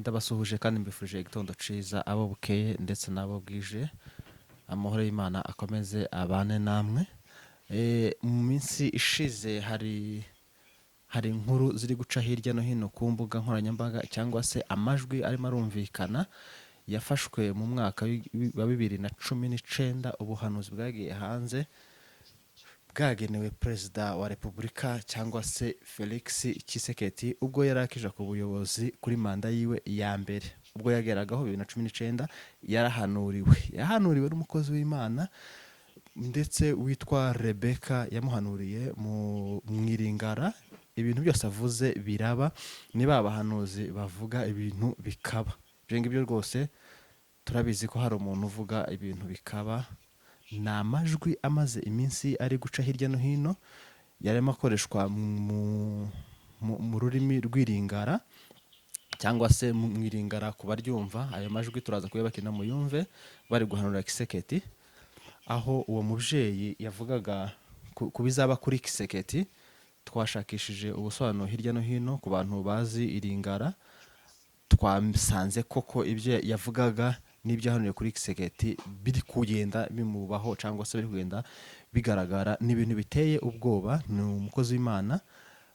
ndabasuhuje kandi mbifurije igitondo ciza abo bukeye ndetse n'abo bwije, amahoro y'Imana akomeze abane namwe. Mu minsi ishize hari inkuru ziri guca hirya no hino ku mbuga nkoranyambaga cyangwa se amajwi arimo arumvikana yafashwe mu mwaka wa 2019, ubuhanuzi bwagiye hanze bwagenewe perezida wa repubulika cyangwa se Felix Tshisekedi ubwo yari akija ku buyobozi kuri manda yiwe ya mbere. Ubwo yageragaho 2019 yahanuriwe n'umukozi w'Imana ndetse witwa Rebecca, yamuhanuriye mu Iringara. Ibintu byose avuze biraba, niba abahanuzi bavuga ibintu bikaba. Ibyo ngibyo rwose turabizi ko hari umuntu uvuga ibintu bikaba. Ni amajwi amaze iminsi ari guca hirya no hino, yarimo akoreshwa mu rurimi rw'Iringara cyangwa se mu Iringara ku baryumva. Ayo majwi turaza kuyabakina muyumve bari guhanura Tshisekedi, aho uwo mubyeyi yavugaga ku bizaba kuri Tshisekedi. Twashakishije ubusobanuro hirya no hino ku bantu bazi Iringara, twasanze koko ibyo yavugaga n'ibyo yahanuriye kuri Tshisekedi biri kugenda bimubaho cyangwa se biri kugenda bigaragara. N'ibintu biteye ubwoba. Ni umukozi w'Imana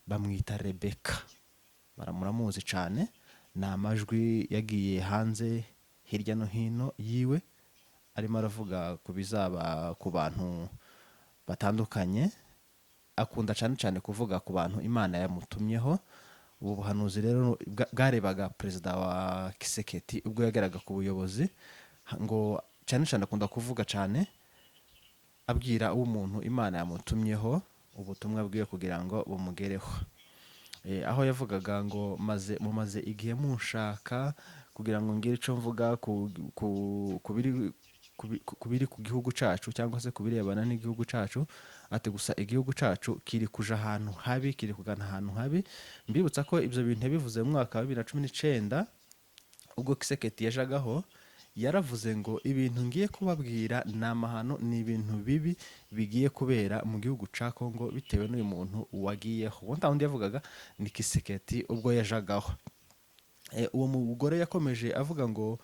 bamwita Rebecca, baramuramuzi cyane. Ni amajwi yagiye hanze hirya no hino yiwe, arimo aravuga ku bizaba ku bantu batandukanye. Akunda cyane cyane kuvuga ku bantu Imana yamutumyeho. Ubu buhanuzi rero bwarebaga perezida wa Tshisekedi ubwo yageraga ku buyobozi, ngo cyane cyane akunda kuvuga cyane abwira umuntu Imana yamutumyeho ubutumwa bwiwe kugira ngo bumugereho. Aho yavugaga ngo mumaze igihe munshaka kugira ngo ngire icyo mvuga ku biri ku gihugu cyacu cyangwa se ku birebana n'igihugu cyacu. Ati gusa igihugu cyacu kiri kuja ahantu habi, kiri kugana ahantu habi. Mbibutsa ko ibyo bintu yabivuze mu mwaka wa 2019 ubwo Tshisekedi yajagaho. Yaravuze ngo ibintu ngiye kubabwira ni amahano, ni ibintu bibi bigiye kubera mu gihugu cya Kongo bitewe n'uyu muntu wagiyeho. Uwo wundi yavugaga ni Tshisekedi ubwo yajagaho. Uwo mugore yakomeje avuga ngo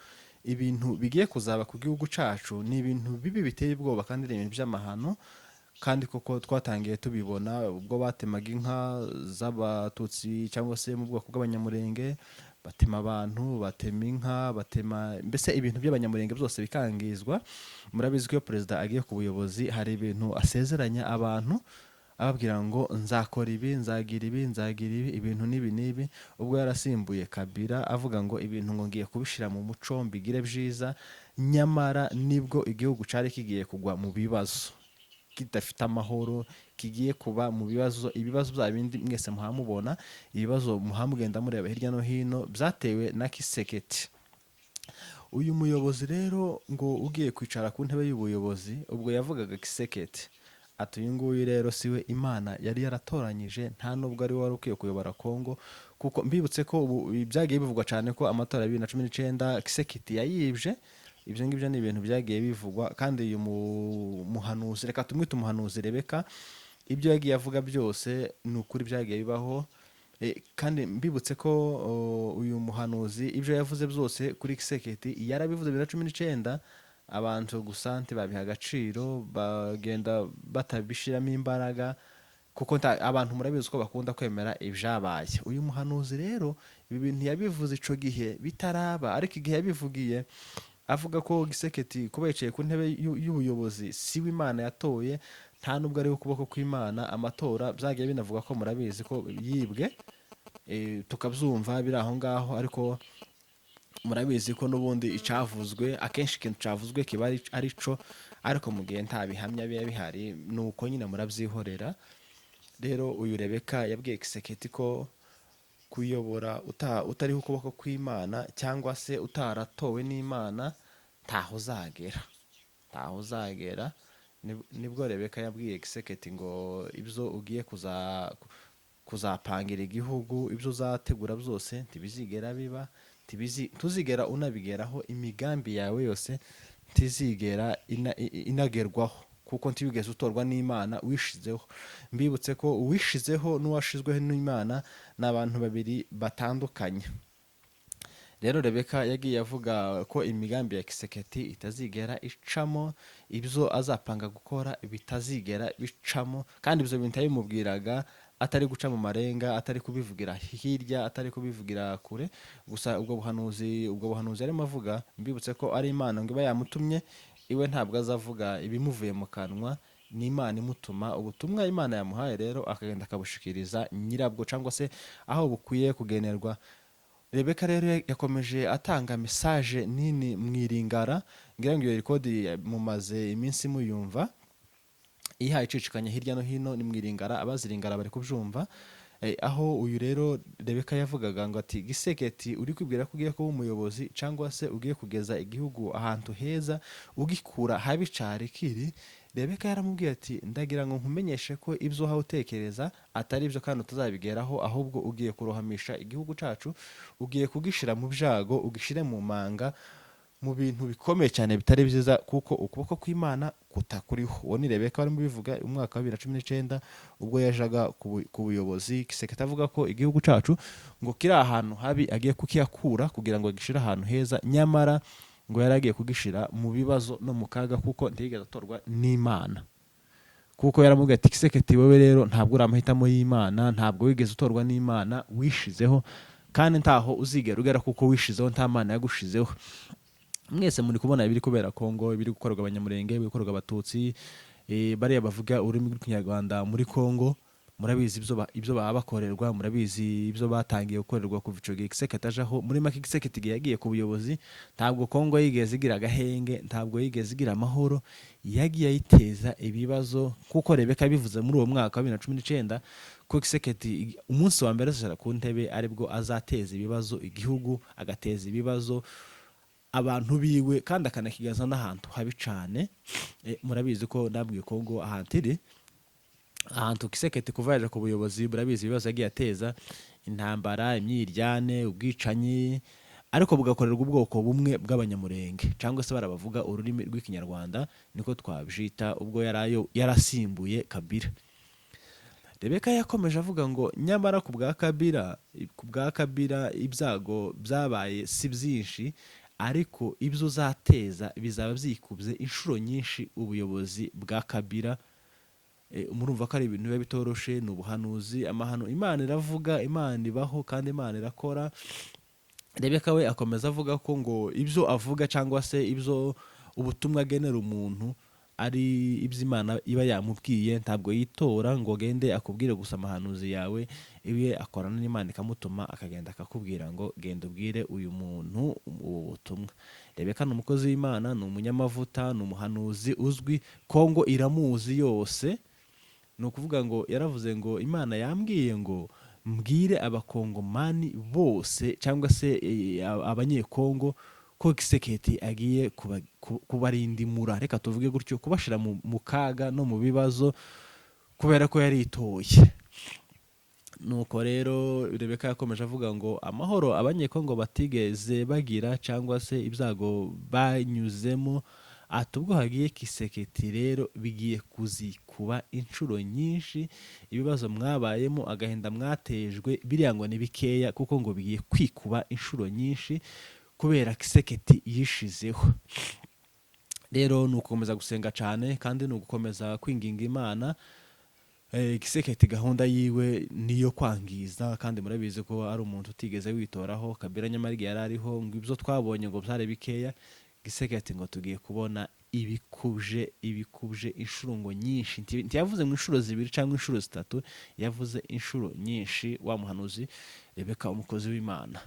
ibintu bigiye kuzaba ku gihugu cyacu ni ibintu bibi biteye ubwoba kandi ni ibintu by'amahano. Kandi koko twatangiye tubibona ubwo batemaga inka z'abatutsi cyangwa se mu bwoko bw'abanyamurenge, batema abantu, batema inka, mbese ibintu by'abanyamurenge byose bikangizwa. Murabizi ko iyo perezida agiye ku buyobozi hari ibintu asezeranya abantu, ababwira ngo nzakora ibi, nzagira ibi, ibintu n'ibi n'ibi. Ubwo yarasimbuye Kabila avuga ngo ibintu ngo ngiye kubishira mu muco mbigire byiza, nyamara nibwo igihugu cyari kigiye kugwa mu bibazo, kidafite amahoro, kigiye kuba mu ibibazo bya bindi mwese muhamubona, ibibazo muhamugenda mureba hirya no hino byatewe na Tshisekedi. Uyu muyobozi rero ngo ugiye kwicara ku ntebe y'ubuyobozi, ubwo yavugaga Tshisekedi ati uyu nguyu rero siwe Imana yari yaratoranyije, nta nubwo ari wari ukwiye kuyobora Kongo. Kuko mbibutse ko ubu byagiye bivugwa cyane ko amatora ya 2019 Tshisekedi yayibje. Ibyo ngibyo ni ibintu byagiye bivugwa. Kandi uyu muhanuzi, reka tumwite umuhanuzi Rebecca, ibyo yagiye avuga byose ni ukuri byagiye bibaho. Kandi mbibutse ko uyu muhanuzi ibyo yavuze byose kuri Tshisekedi yarabivuze 2019. Abantu gusa ntibabiha agaciro, bagenda batabishiramo imbaraga kuko abantu murabizi ko bakunda kwemera ibyabaye. Uyu muhanuzi rero ibi bintu yabivuze ico gihe bitaraba, ariko igihe yabivugiye avuga ko Tshisekedi kuba yicaye ku ntebe y'ubuyobozi siwe Imana yatoye, nta nubwo ari ukuboko kw'Imana. Amatora byagiye binavuga ko murabizi ko yibwe, tukabyumva biri aho ngaho. Ariko murabizi ko n'ubundi icavuzwe akenshi ikintu cavuzwe kiba ari co, ariko mu gihe nta bihamya biba bihari nuko nyine murabyihorera. Rero uyu Rebecca yabwiye Tshisekedi ko kuyobora utariho ukuboko kw'Imana cyangwa se utaratowe n'Imana ntaho uzagera. Nibwo Rebecca yabwiye Tshisekedi ngo ibyo ugiye kuzapangira igihugu, ibyo uzategura byose ntibizigera biba, tuzigera unabigeraho. Imigambi yawe yose ntizigera inagerwaho kuko ntibigeze utorwa n'Imana wishizeho. Mbibutse ko uwishizeho n'uwashizweho n'Imana ni abantu babiri batandukanye. rero rebeka yagiye avuga ko imigambi ya kiseketi itazigera icamo, ibyo azapanga gukora bitazigera bicamo, kandi ibyo bintu yabimubwiraga atari guca mu marenga, atari kubivugira hirya, atari kubivugira kure gusa. Ubwo buhanuzi yarimo avuga, mbibutse ko ari imana ngo iba yamutumye, iwe ntabwo azavuga ibimuvuye mu kanwa, ni imana imutuma ubutumwa imana yamuhaye, rero akagenda akabushikiriza nyirabwo cyangwa se aho bukwiye kugenerwa. rebeka rero yakomeje atanga mesaje nini mu iringara, ngira ngo iyo rekodi mumaze iminsi muyumva ihaye icicikanya hirya no hino, ni mu iringara, abaziringara bari kubyumva. Aho uyu rero rebeka yavugaga ngo ati giseketi uri kwibwira ko ugiye kuba umuyobozi cyangwa se ugiye kugeza igihugu ahantu heza ugikura habi cari kiri. rebeka yaramubwiye ati ndagira ngo nkumenyeshe ko ibyo uhawe utekereza atari ibyo kandi utazabigeraho, ahubwo ugiye kurohamisha igihugu cyacu, ugiye kugishira mu byago, ugishire mu manga, mu bintu bikomeye cyane bitari byiza, kuko ukuboko kw'imana kutakuriho. uwo ni rebeka warimo bivuga umwaka wa 2019 ubwo yajaga ku buyobozi. kiseketi avuga ko igihugu cyacu ngo kiri ahantu habi, agiye kukiyakura kugira ngo gishire ahantu heza, nyamara ngo yari agiye kugishira mu bibazo no mu kaga, kuko ntiyigeze atorwa n'imana. kuko yaramubwiye ati kiseketi wowe rero ntabwo uri amahitamo y'imana, ntabwo wigeze utorwa n'imana, wishizeho kandi ntaho uzigera ugera kuko wishizeho, nta mana yagushizeho. mwese muri kubona ibiri kubera Kongo, ibiri gukorerwa abanyamurenge, ibiri gukorerwa abatutsi, bariya bavuga ururimi rw'ikinyarwanda muri Kongo, murabizi ibyo baba bakorerwa, murabizi ibyo batangiye gukorerwa kuva ico gihe Kiseketi ajaho. muri make Kiseketi yagiye ku buyobozi, ntabwo Kongo yigeze igira agahenge, ntabwo yigeze igira amahoro, yagiye ayiteza ibibazo, kuko rebeka bivuze muri uwo mwaka wa 2019 ko Kiseketi umunsi wa mbere azashara ku ntebe aribwo azateza ibibazo igihugu, agateza ibibazo abantu biwe, kandi akanakigaza n'ahantu habi cyane. Murabizi ko nabwiye Kongo ahantu iri, ahantu Kiseketi kuva yaje ku buyobozi, murabizi ibibazo yagiye ateza, intambara, imyiryane, ubwicanyi, ariko bugakorerwa ubwoko bumwe bw'abanyamurenge cyangwa se barabavuga ururimi rw'ikinyarwanda, niko twabyita, ubwo yarasimbuye Kabila. rebeka yakomeje avuga ngo nyamara ku bwa Kabila ibyago byabaye si byinshi, ariko ibyo uzateza bizaba byikubye inshuro nyinshi ubuyobozi bwa Kabila. Murumva ko ari ibintu biba bitoroshe, ni ubuhanuzi, amahano. Imana iravuga, Imana ibaho kandi Imana irakora. rebeka we akomeza avuga ko ngo ibyo avuga cyangwa se ibyo ubutumwa agenera umuntu ari iby'Imana iba yamubwiye, ntabwo yitora ngo gende akubwire gusa amahanuzi yawe, iwe akorana n'Imana ikamutuma akagenda akakubwira ngo genda ubwire uyu muntu ubu butumwa. rebeka ni umukozi w'Imana, ni umunyamavuta, ni umuhanuzi uzwi, Kongo iramuzi yose. ni ukuvuga ngo yaravuze ngo Imana yambwiye ngo mbwire abakongomani bose cyangwa se abanyekongo ko Kiseketi agiye kubarindimura, reka tuvuge gutyo, kubashira mu kaga no mu bibazo, kubera ko yaritoye. nuko rero rebeka yakomeje avuga ngo amahoro abanyekongo batigeze bagira cyangwa se ibyago banyuzemo, ati ubwo hagiye Kiseketi rero bigiye kuzikuba inshuro nyinshi, ibibazo mwabayemo, agahinda mwatejwe, biriya ngo ni bikeya, kuko ngo bigiye kwikuba inshuro nyinshi kubera Kiseketi yishizeho. rero ni ugukomeza gusenga cyane, kandi ni ugukomeza kwinginga Imana. Kiseketi gahunda yiwe niyo kwangiza, kandi murabizi ko ari umuntu utigeze witoraho. Kabila nyamara yari ariho, ngo ibyo twabonye ngo byari bikeya, Kiseketi ngo tugiye kubona ibikubje inshuro ngo nyinshi. Ntiyavuze mu inshuro 2 cyangwa inshuro 3, yavuze inshuro nyinshi, wa muhanuzi rebeka umukozi w'Imana.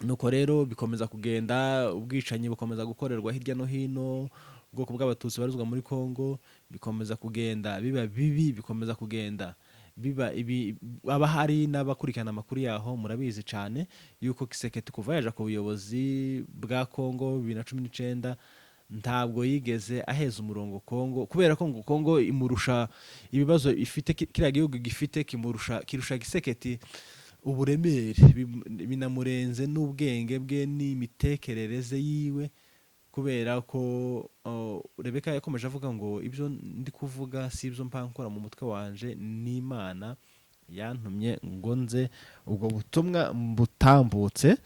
nuko rero bikomeza kugenda, ubwicanyi bukomeza gukorerwa hirya no hino, ubwoko bw'abatutsi barizwa muri Kongo bikomeza kugenda biba bibi, bikomeza kugenda biba ibi. Abahari n'abakurikirana amakuru yaho murabizi cyane yuko Kiseketi kuva yaje ku buyobozi bwa Kongo 2019 ntabwo yigeze aheza umurongo Kongo, kubera ko ngo Kongo imurusha ibibazo ifite, kiriya gihugu gifite kirusha Kiseketi uburemere, binamurenze n'ubwenge bwe n'imitekerereze yiwe, kubera ko rebeka yakomeje avuga ngo ibyo ndi kuvuga si ibyo mpankora mu mutwe wanje, n'Imana yantumye ngo nze ubwo butumwa butambutse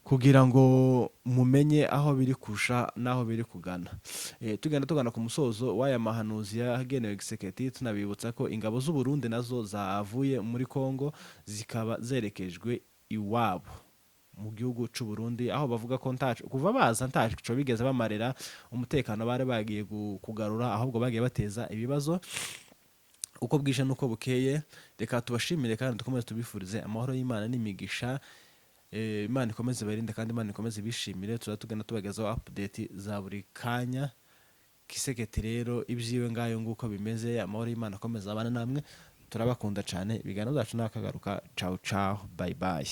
kugira ngo mumenye aho biri kurusha n'aho biri kugana. Tugenda tugana ku musozo w'aya mahanuzi yagenewe Gisekedi, tunabibutsa ko ingabo z'u Burundi nazo zavuye muri Kongo zikaba zerekejwe iwabo mu gihugu cy'u Burundi, aho bavuga ko kuva baza ntaco bigeze bamarira umutekano bari bagiye kugarura, ahubwo bagiye bateza ibibazo uko bwije n'uko bukeye. Reka tubashimire kandi dukomeze tubifurize amahoro y'Imana n'imigisha. Imana ikomeze barinde kandi Imana ikomeze bishimire. Tugenda tubagezaho update za buri kanya. Kiseketi rero ibyiwe ngayo nguko bimeze. Amahoro y'Imana akomeza abana namwe, turabakunda cyane. Ibiganiro byacu nakagaruka. Ciao ciao, bye bye.